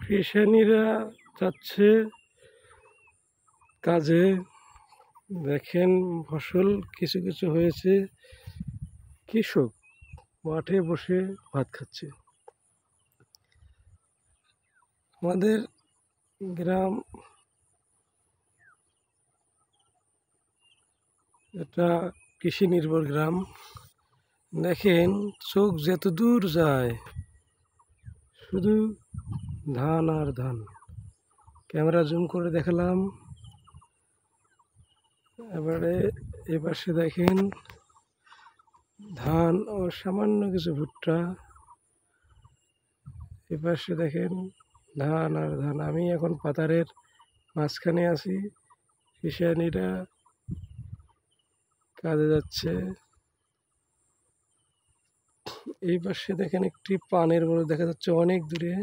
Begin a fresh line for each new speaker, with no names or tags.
কৃষানীরা যাচ্ছে কাজে। দেখেন ফসল কিছু কিছু হয়েছে, কৃষক মাঠে বসে ভাত খাচ্ছে। আমাদের গ্রাম এটা কৃষি নির্ভর গ্রাম। দেখেন চোখ যত দূর যায় শুধু ধান আর ধান। ক্যামেরা জুম করে দেখালাম। এবারে এপাশে দেখেন ধান ও সামান্য কিছু ভুট্টা। এপাশে দেখেন ধান আর ধান। আমি এখন পাতারের মাঝখানে আছি। কৃষানীরা কাজে যাচ্ছে। এই পাশে দেখেন একটি পানের বড় দেখা যাচ্ছে অনেক দূরে।